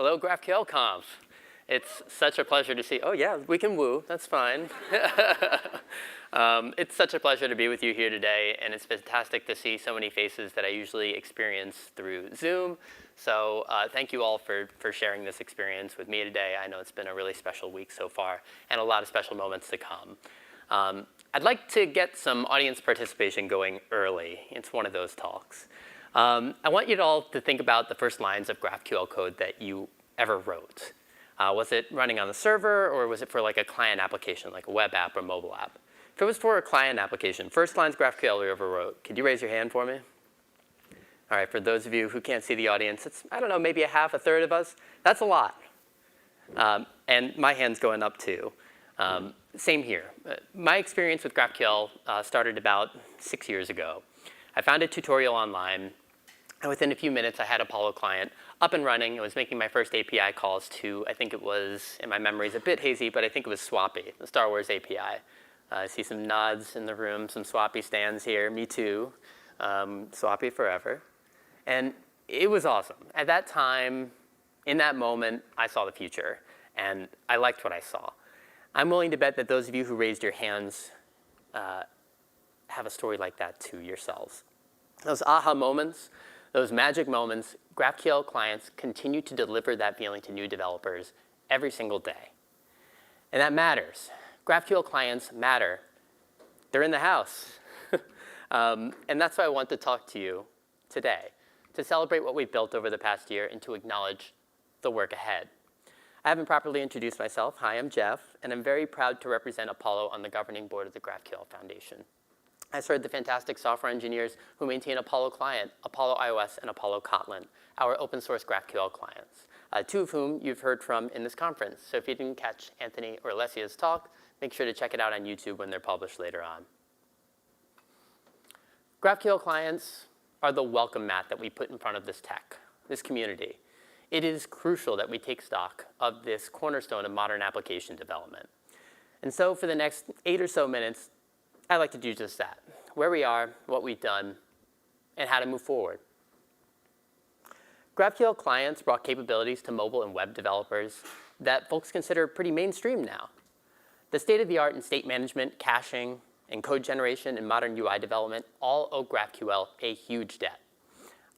Hello, GraphQL Conf. It's such a pleasure to see. Oh, yeah, we can woo. That's fine. It's such a pleasure to be with you here today, and it's fantastic to see so many faces that I usually experience through Zoom. So thank you all for sharing this experience with me today. I know it's been a really special week so far, and a lot of special moments to come. I'd like to get some audience participation going early. It's one of those talks. I want you all to think about the first lines of GraphQL code that you ever wrote. Was it running on the server, or was it for like a client application, like a web app or mobile app? If it was for a client application, first lines GraphQL you ever wrote, could you raise your hand for me? All right, for those of you who can't see the audience, it's, I don't know, maybe a half, a third of us. That's a lot. And my hand's going up too. Same here. My experience with GraphQL started about 6 years ago. I found a tutorial online, and within a few minutes, I had Apollo client up and running. I was making my first API calls to, I think it was, and my memory is a bit hazy, but I think it was Swappy, the Star Wars API. I see some nods in the room, some Swappy stands here. Me too. Swappy forever. And it was awesome. At that time, in that moment, I saw the future, and I liked what I saw. I'm willing to bet that those of you who raised your hands have a story like that too yourselves. Those aha moments, those magic moments, GraphQL clients continue to deliver that feeling to new developers every single day. And that matters. GraphQL clients matter. They're in the house. And that's why I want to talk to you today, to celebrate what we've built over the past year and to acknowledge the work ahead. I haven't properly introduced myself. Hi, I'm Jeff, and I'm very proud to represent Apollo on the governing board of the GraphQL Foundation. I serve the fantastic software engineers who maintain Apollo Client, Apollo iOS, and Apollo Kotlin, our open source GraphQL clients, two of whom you've heard from in this conference. So if you didn't catch Anthony or Alessia's talk, make sure to check it out on YouTube when they're published later on. GraphQL clients are the welcome mat that we put in front of this tech, this community. It is crucial that we take stock of this cornerstone of modern application development. And so for the next 8 or so minutes, I'd like to do just that, where we are, what we've done, and how to move forward. GraphQL clients brought capabilities to mobile and web developers that folks consider pretty mainstream now. The state-of-the-art in state management, caching, and code generation and modern UI development all owe GraphQL a huge debt.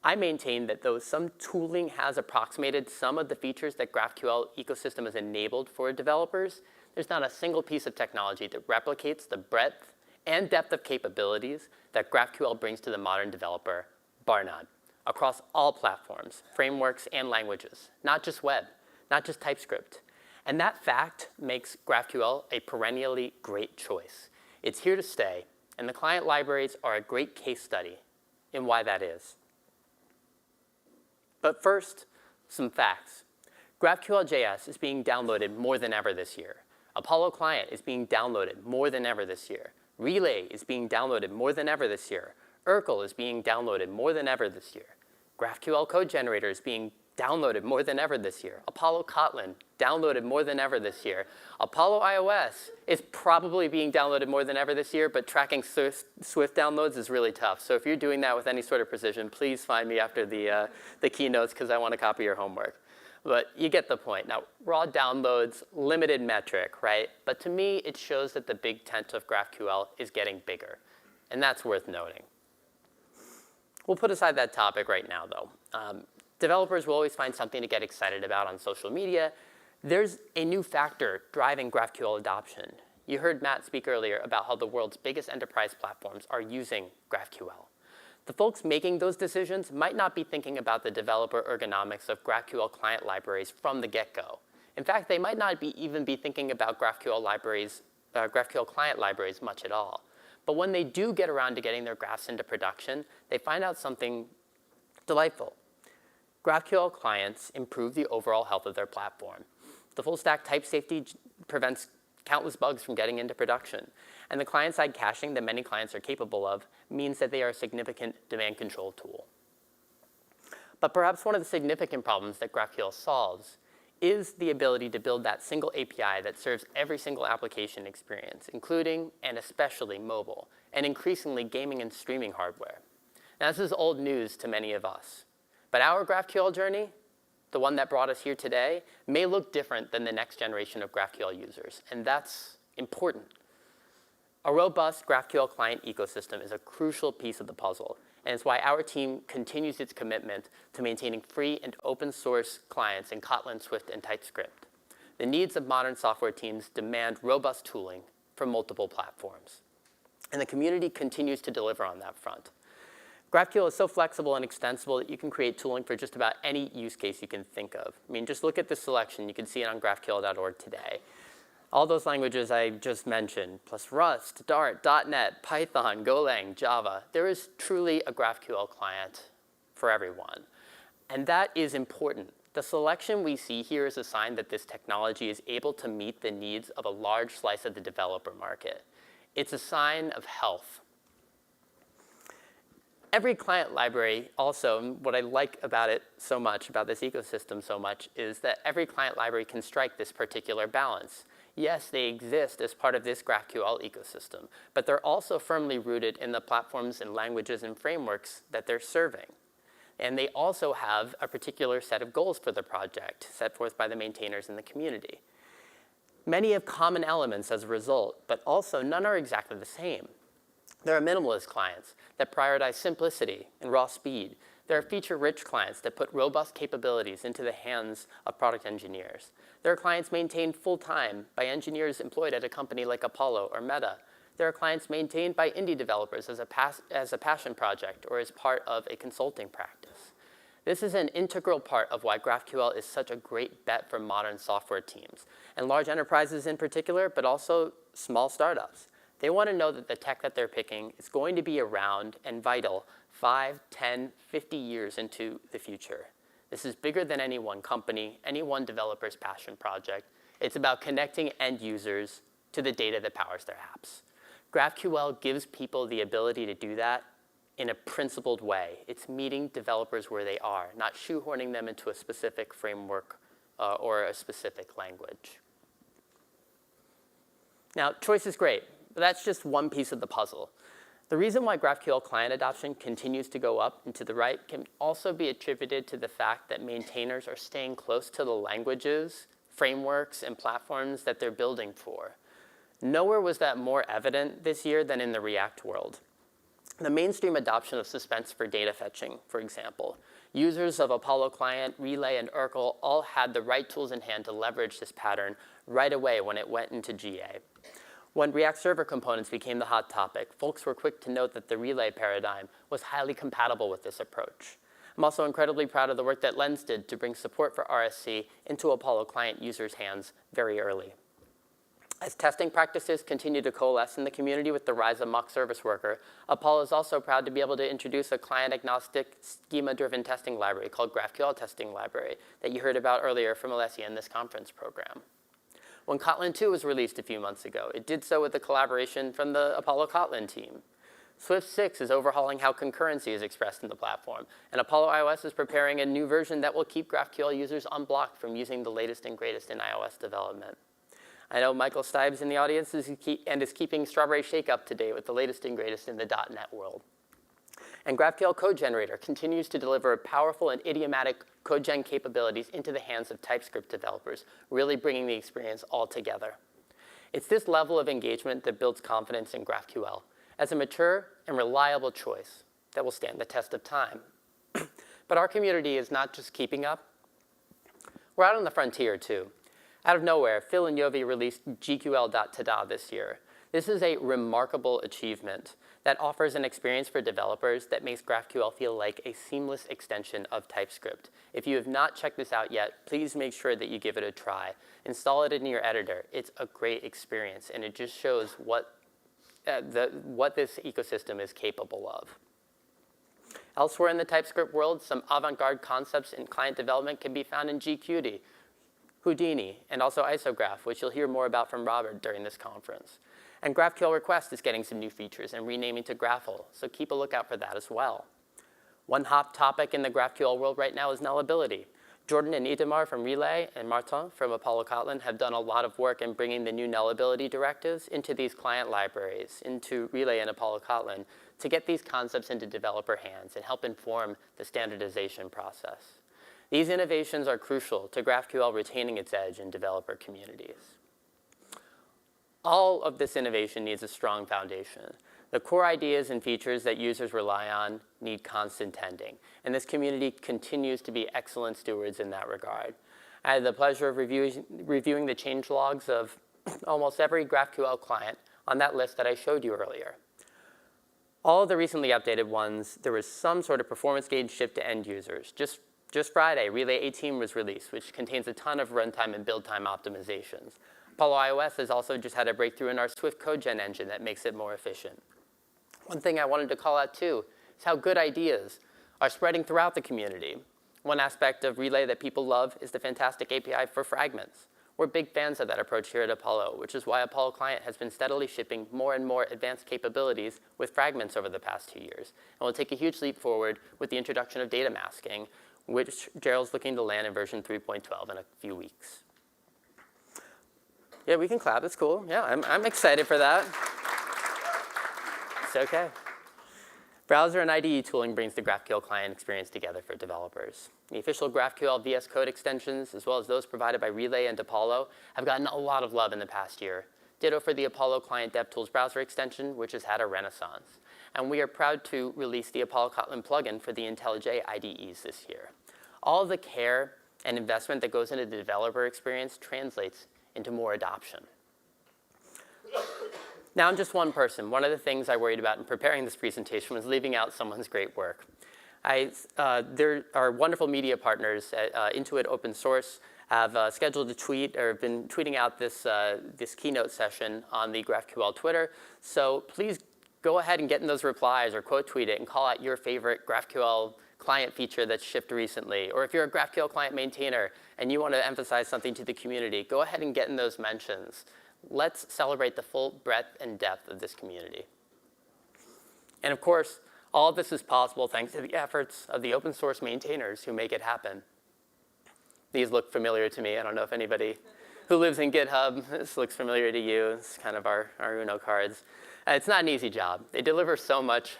I maintain that though some tooling has approximated some of the features that GraphQL ecosystem has enabled for developers, there's not a single piece of technology that replicates the breadth and depth of capabilities that GraphQL brings to the modern developer, bar none, across all platforms, frameworks, and languages, not just web, not just TypeScript. And that fact makes GraphQL a perennially great choice. It's here to stay, and the client libraries are a great case study in why that is. But first, some facts. GraphQL.js is being downloaded more than ever this year. Apollo Client is being downloaded more than ever this year. Relay is being downloaded more than ever this year. Urkel is being downloaded more than ever this year. GraphQL Code Generator is being downloaded more than ever this year. Apollo Kotlin, downloaded more than ever this year. Apollo iOS is probably being downloaded more than ever this year, but tracking Swift downloads is really tough. So if you're doing that with any sort of precision, please find me after the keynotes, because I want to copy your homework. But you get the point. Now, raw downloads, limited metric, right? But to me, it shows that the big tent of GraphQL is getting bigger. And that's worth noting. We'll put aside that topic right now, though. Developers will always find something to get excited about on social media. There's a new factor driving GraphQL adoption. You heard Matt speak earlier about how the world's biggest enterprise platforms are using GraphQL. The folks making those decisions might not be thinking about the developer ergonomics of GraphQL client libraries from the get-go. In fact, they might not even be thinking about GraphQL client libraries much at all. But when they do get around to getting their graphs into production, they find out something delightful. GraphQL clients improve the overall health of their platform. The full-stack type safety prevents countless bugs from getting into production. And the client-side caching that many clients are capable of means that they are a significant demand control tool. But perhaps one of the significant problems that GraphQL solves is the ability to build that single API that serves every single application experience, including and especially mobile, and increasingly gaming and streaming hardware. Now, this is old news to many of us. But our GraphQL journey, the one that brought us here today, may look different than the next generation of GraphQL users, and that's important. A robust GraphQL client ecosystem is a crucial piece of the puzzle, and it's why our team continues its commitment to maintaining free and open source clients in Kotlin, Swift, and TypeScript. The needs of modern software teams demand robust tooling for multiple platforms, and the community continues to deliver on that front. GraphQL is so flexible and extensible that you can create tooling for just about any use case you can think of. I mean, just look at this selection. You can see it on graphql.org today. All those languages I just mentioned, plus Rust, Dart, .NET, Python, Golang, Java. There is truly a GraphQL client for everyone. And that is important. The selection we see here is a sign that this technology is able to meet the needs of a large slice of the developer market. It's a sign of health. Every client library also, what I like about it so much, about this ecosystem so much, is that every client library can strike this particular balance. Yes, they exist as part of this GraphQL ecosystem, but they're also firmly rooted in the platforms and languages and frameworks that they're serving. And they also have a particular set of goals for the project set forth by the maintainers in the community. Many have common elements as a result, but also none are exactly the same. There are minimalist clients that prioritize simplicity and raw speed. There are feature-rich clients that put robust capabilities into the hands of product engineers. There are clients maintained full-time by engineers employed at a company like Apollo or Meta. There are clients maintained by indie developers as a passion project or as part of a consulting practice. This is an integral part of why GraphQL is such a great bet for modern software teams, and large enterprises in particular, but also small startups. They want to know that the tech that they're picking is going to be around and vital 5, 10, 50 years into the future. This is bigger than any one company, any one developer's passion project. It's about connecting end users to the data that powers their apps. GraphQL gives people the ability to do that in a principled way. It's meeting developers where they are, not shoehorning them into a specific framework or a specific language. Now, choice is great, but that's just one piece of the puzzle. The reason why GraphQL client adoption continues to go up and to the right can also be attributed to the fact that maintainers are staying close to the languages, frameworks, and platforms that they're building for. Nowhere was that more evident this year than in the React world. The mainstream adoption of suspense for data fetching, for example. Users of Apollo Client, Relay, and Urkel all had the right tools in hand to leverage this pattern right away when it went into GA. When React Server components became the hot topic, folks were quick to note that the Relay paradigm was highly compatible with this approach. I'm also incredibly proud of the work that Lens did to bring support for RSC into Apollo Client users' hands very early. As testing practices continue to coalesce in the community with the rise of mock service worker, Apollo is also proud to be able to introduce a client-agnostic, schema-driven testing library called GraphQL Testing Library that you heard about earlier from Alessia in this conference program. When Kotlin 2 was released a few months ago, it did so with a collaboration from the Apollo Kotlin team. Swift 6 is overhauling how concurrency is expressed in the platform, and Apollo iOS is preparing a new version that will keep GraphQL users unblocked from using the latest and greatest in iOS development. I know Michael Stives in the audience is keeping Strawberry Shake up to date with the latest and greatest in the .NET world. And GraphQL Code Generator continues to deliver powerful and idiomatic code gen capabilities into the hands of TypeScript developers, really bringing the experience all together. It's this level of engagement that builds confidence in GraphQL as a mature and reliable choice that will stand the test of time. But our community is not just keeping up. We're out on the frontier, too. Out of nowhere, Phil and Yovi released GQL.tada this year. This is a remarkable achievement that offers an experience for developers that makes GraphQL feel like a seamless extension of TypeScript. If you have not checked this out yet, please make sure that you give it a try. Install it in your editor. It's a great experience, and it just shows what this ecosystem is capable of. Elsewhere in the TypeScript world, some avant-garde concepts in client development can be found in GQt, Houdini, and also Isograph, which you'll hear more about from Robert during this conference. And GraphQL Request is getting some new features and renaming to Graphel, so keep a lookout for that as well. One hot topic in the GraphQL world right now is nullability. Jordan and Itamar from Relay and Martin from Apollo Kotlin have done a lot of work in bringing the new nullability directives into these client libraries, into Relay and Apollo Kotlin, to get these concepts into developer hands and help inform the standardization process. These innovations are crucial to GraphQL retaining its edge in developer communities. All of this innovation needs a strong foundation. The core ideas and features that users rely on need constant tending, and this community continues to be excellent stewards in that regard. I had the pleasure of reviewing the change logs of almost every GraphQL client on that list that I showed you earlier. All of the recently updated ones, there was some sort of performance gain shift to end users. Just Friday, Relay 18 was released, which contains a ton of runtime and build time optimizations. Apollo iOS has also just had a breakthrough in our Swift code gen engine that makes it more efficient. One thing I wanted to call out too is how good ideas are spreading throughout the community. One aspect of Relay that people love is the fantastic API for fragments. We're big fans of that approach here at Apollo, which is why Apollo Client has been steadily shipping more and more advanced capabilities with fragments over the past 2 years. And we'll take a huge leap forward with the introduction of data masking, which Gerald's looking to land in version 3.12 in a few weeks. Yeah, we can clap. It's cool. Yeah, I'm excited for that. It's OK. Browser and IDE tooling brings the GraphQL client experience together for developers. The official GraphQL VS Code extensions, as well as those provided by Relay and Apollo, have gotten a lot of love in the past year. Ditto for the Apollo Client DevTools browser extension, which has had a renaissance. And we are proud to release the Apollo Kotlin plugin for the IntelliJ IDEs this year. All of the care and investment that goes into the developer experience translates into more adoption. Now, I'm just one person. One of the things I worried about in preparing this presentation was leaving out someone's great work. There are wonderful media partners at Intuit Open Source have scheduled a tweet or have been tweeting out this keynote session on the GraphQL Twitter. So please go ahead and get in those replies or quote tweet it and call out your favorite GraphQL client feature that's shipped recently. Or if you're a GraphQL client maintainer and you want to emphasize something to the community, go ahead and get in those mentions. Let's celebrate the full breadth and depth of this community. And of course, all of this is possible thanks to the efforts of the open source maintainers who make it happen. These look familiar to me. I don't know if anybody who lives in GitHub, this looks familiar to you. It's kind of our Uno cards. It's not an easy job. They deliver so much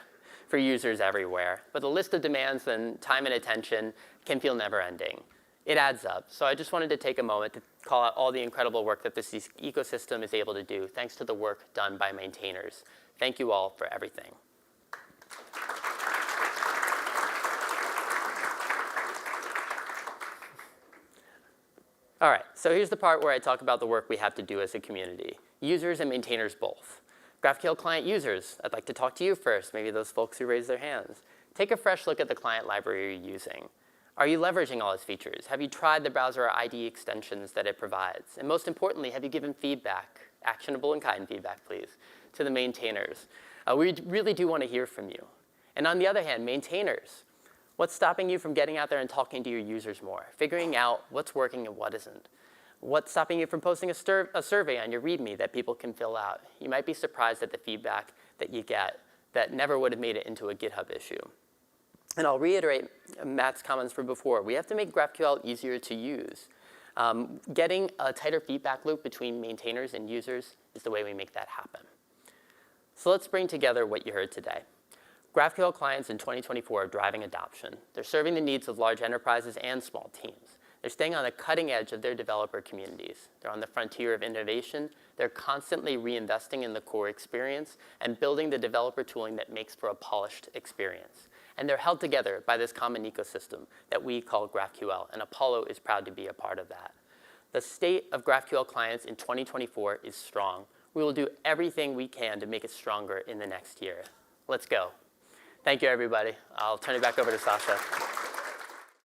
for users everywhere. But the list of demands and time and attention can feel never ending. It adds up. So I just wanted to take a moment to call out all the incredible work that this ecosystem is able to do, thanks to the work done by maintainers. Thank you all for everything. All right, so here's the part where I talk about the work we have to do as a community, users and maintainers both. GraphQL client users, I'd like to talk to you first, maybe those folks who raised their hands. Take a fresh look at the client library you're using. Are you leveraging all its features? Have you tried the browser or IDE extensions that it provides? And most importantly, have you given feedback, actionable and kind feedback, please, to the maintainers? We really do want to hear from you. And on the other hand, maintainers, what's stopping you from getting out there and talking to your users more, figuring out what's working and what isn't? What's stopping you from posting a survey on your README that people can fill out? You might be surprised at the feedback that you get that never would have made it into a GitHub issue. And I'll reiterate Matt's comments from before. We have to make GraphQL easier to use. Getting a tighter feedback loop between maintainers and users is the way we make that happen. So let's bring together what you heard today. GraphQL clients in 2024 are driving adoption. They're serving the needs of large enterprises and small teams. They're staying on the cutting edge of their developer communities. They're on the frontier of innovation. They're constantly reinvesting in the core experience and building the developer tooling that makes for a polished experience. And they're held together by this common ecosystem that we call GraphQL, and Apollo is proud to be a part of that. The state of GraphQL clients in 2024 is strong. We will do everything we can to make it stronger in the next year. Let's go. Thank you, everybody. I'll turn it back over to Sasha.